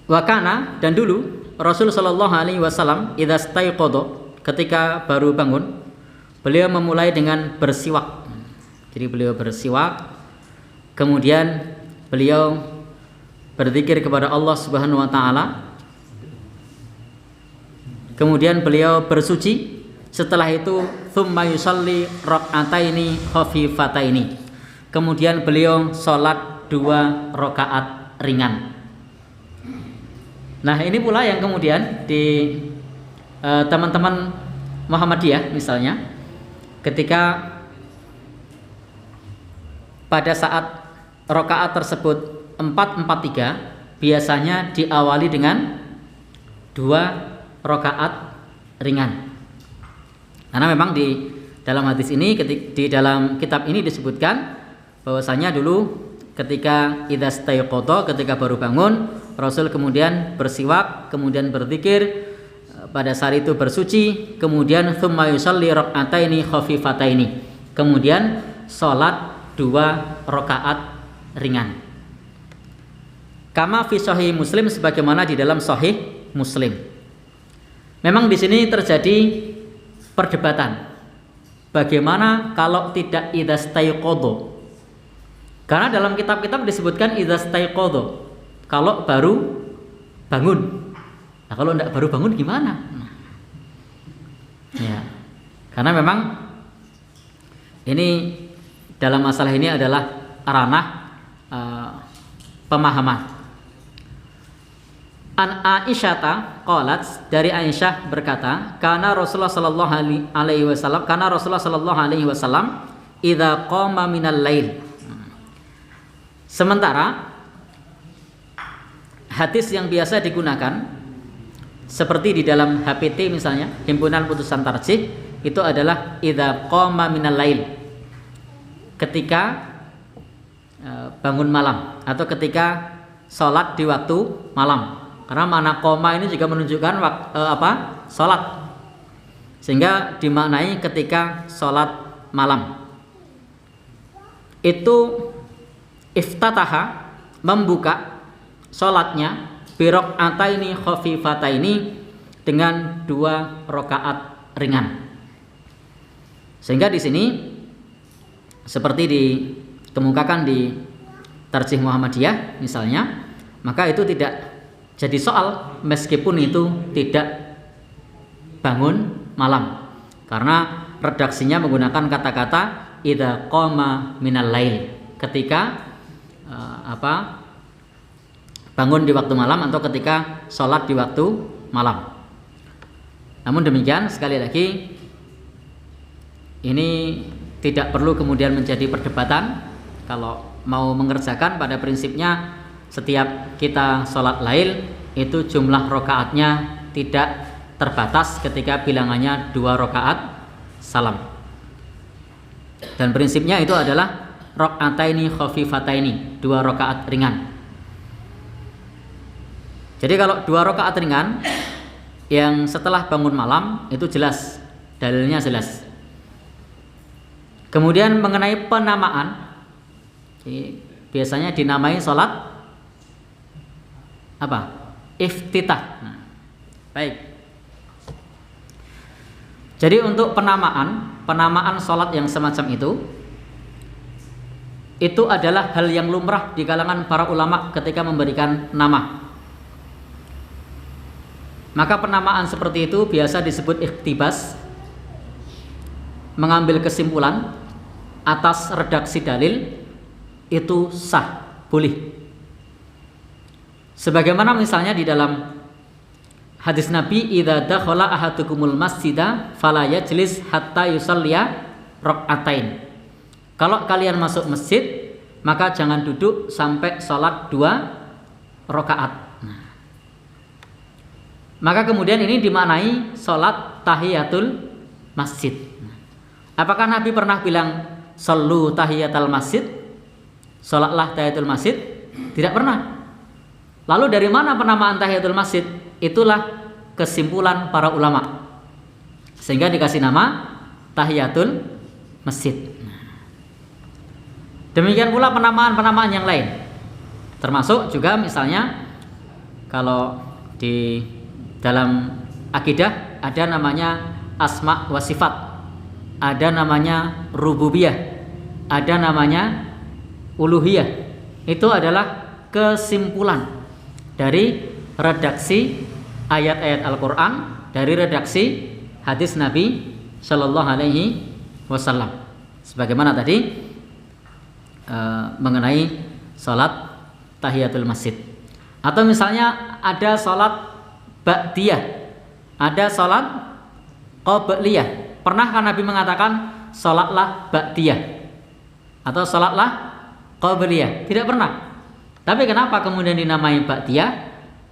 Wakana, dan dulu Rasul Shallallahu Alaihi Wasallam idza staiqadha, ketika baru bangun, beliau memulai dengan bersiwak. Jadi beliau bersiwak, kemudian beliau berzikir kepada Allah Subhanahu Wa Taala, kemudian beliau bersuci. Setelah itu tsumma yusalli rak'ataini khafifataini, kemudian beliau sholat 2 rakaat ringan. Nah ini pula yang kemudian di teman-teman Muhammadiyah misalnya, ketika pada saat rakaat tersebut 4-4-3, biasanya diawali dengan 2 rakaat ringan. Karena memang di dalam hadis ini, di dalam kitab ini disebutkan bahwasanya dulu ketika idza staiqadha, ketika baru bangun, Rasul kemudian bersiwak, kemudian berzikir, pada saat itu bersuci, kemudian tsumma yusalli rak'ataini khafifataini, kemudian salat 2 rakaat ringan. Kama fi sahih Muslim, sebagaimana di dalam sahih Muslim. Memang di sini terjadi perdebatan. Bagaimana kalau tidak idza staiqadha? Karena dalam kitab-kitab disebutkan idza staiqadha, kalau baru bangun. Nah, kalau tidak baru bangun gimana? Ya. Karena memang ini dalam masalah ini adalah ranah pemahaman. An Aisyata qalat, dari Aisyah berkata, kana Rasulullah sallallahu alaihi wasallam idza qama minal lail. Sementara hadis yang biasa digunakan seperti di dalam HPT misalnya, himpunan putusan tarjih, itu adalah idza qama minal lail, ketika bangun malam atau ketika sholat di waktu malam. Karena makna koma ini juga menunjukkan sholat, sehingga dimaknai ketika sholat malam. Itu iftataha, membuka sholatnya, birok'ataini khafifataini, dengan 2 rakaat ringan. Sehingga di sini seperti dikemukakan di Tarjih Muhammadiyah misalnya, maka itu tidak jadi soal meskipun itu tidak bangun malam, karena redaksinya menggunakan kata-kata idza qama minal lail, ketika bangun di waktu malam atau ketika sholat di waktu malam. Namun demikian, sekali lagi, ini tidak perlu kemudian menjadi perdebatan. Kalau mau mengerjakan, pada prinsipnya setiap kita sholat lail itu jumlah rokaatnya tidak terbatas ketika bilangannya 2 rokaat salam. Dan prinsipnya itu adalah rakaataini khafifataini, 2 rokaat ringan. Jadi kalau 2 rokaat ringan yang setelah bangun malam itu jelas, dalilnya jelas. Kemudian mengenai penamaan, biasanya dinamai sholat apa? Iftitah. Nah, baik. Jadi untuk penamaan sholat yang semacam itu adalah hal yang lumrah di kalangan para ulama ketika memberikan nama. Maka penamaan seperti itu biasa disebut iktibas, mengambil kesimpulan atas redaksi dalil, itu sah, boleh. Sebagaimana misalnya di dalam hadis Nabi, idza dakhala ahadukumul masjida fala yajlis hatta yusalliya rak'atain. Kalau kalian masuk masjid, maka jangan duduk sampai sholat 2 rakaat. Maka kemudian ini dimaknai sholat tahiyatul masjid. Apakah Nabi pernah bilang shollu tahiyatul masjid, sholatlah tahiyatul masjid? Tidak pernah. Lalu dari mana penamaan tahiyatul masjid? Itulah kesimpulan para ulama, sehingga dikasih nama tahiyatul masjid. Demikian pula penamaan-penamaan yang lain, termasuk juga misalnya kalau di dalam akidah ada namanya asma wa sifat, ada namanya rububiyah, ada namanya uluhiyah. Itu adalah kesimpulan dari redaksi ayat-ayat Al-Quran, dari redaksi hadis Nabi Shallallahu Alaihi Wasallam. Sebagaimana tadi mengenai salat tahiyatul masjid, atau misalnya ada salat ba'diyah, ada salat qabliyah. Pernahkah Nabi mengatakan salatlah ba'diyah atau salatlah qabliyah? Tidak pernah. Tapi kenapa kemudian dinamai ba'diyah?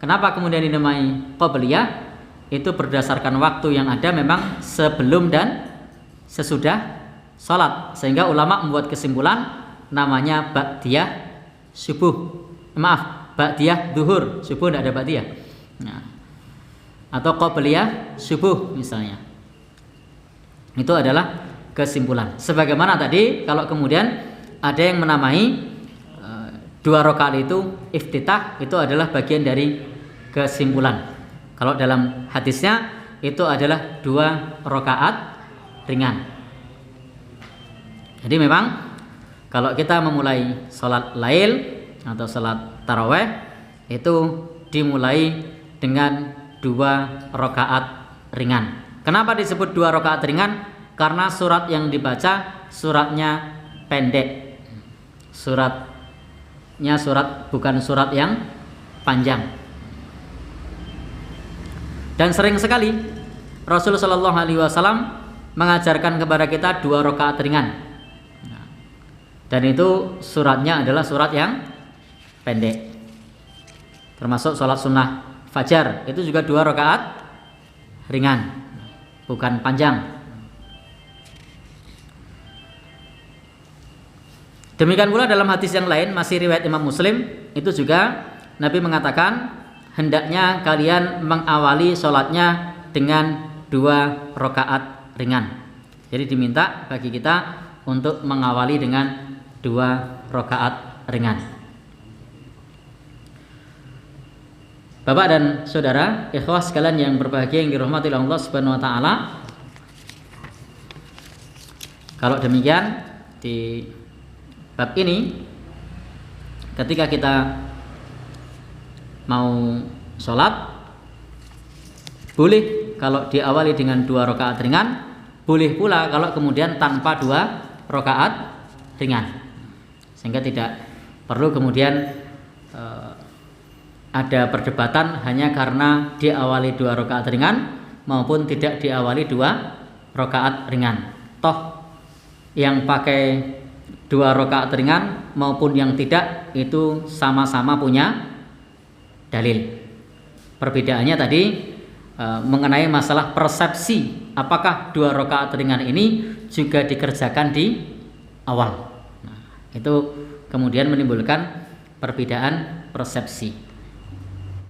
Kenapa kemudian dinamai qabliyah? Itu berdasarkan waktu yang ada memang sebelum dan sesudah salat, sehingga ulama membuat kesimpulan namanya ba'diyah subuh. Maaf, ba'diyah zuhur, subuh tidak ada ba'diyah. Nah, atau qabliyah subuh misalnya. Itu adalah kesimpulan. Sebagaimana tadi kalau kemudian ada yang menamai 2 rakaat itu iftitah, itu adalah bagian dari kesimpulan. Kalau dalam hadisnya itu adalah 2 rakaat ringan. Jadi memang kalau kita memulai salat lail atau salat taraweh itu dimulai dengan 2 rakaat ringan. Kenapa disebut 2 rakaat ringan? Karena surat yang dibaca suratnya pendek. Suratnya bukan surat yang panjang. Dan sering sekali Rasulullah Shallallahu Alaihi Wasallam mengajarkan kepada kita 2 rakaat ringan. Dan itu suratnya adalah surat yang pendek. Termasuk sholat sunnah fajar itu juga 2 rakaat ringan, bukan panjang. Demikian pula dalam hadis yang lain, masih riwayat Imam Muslim, itu juga Nabi mengatakan hendaknya kalian mengawali sholatnya dengan 2 rakaat ringan. Jadi diminta bagi kita untuk mengawali dengan 2 rakaat ringan. Bapak dan saudara, ikhwah sekalian yang berbahagia yang dirahmati oleh Allah Subhanahu wa taala. Kalau demikian di bab ini ketika kita mau sholat, boleh kalau diawali dengan 2 rakaat ringan, boleh pula kalau kemudian tanpa 2 rakaat ringan, sehingga tidak perlu kemudian ada perdebatan hanya karena diawali 2 rakaat ringan maupun tidak diawali 2 rakaat ringan. Toh yang pakai 2 rakaat ringan maupun yang tidak itu sama-sama punya dalil. Perbedaannya tadi mengenai masalah persepsi, apakah 2 rakaat ringan ini juga dikerjakan di awal. Nah, itu kemudian menimbulkan perbedaan persepsi.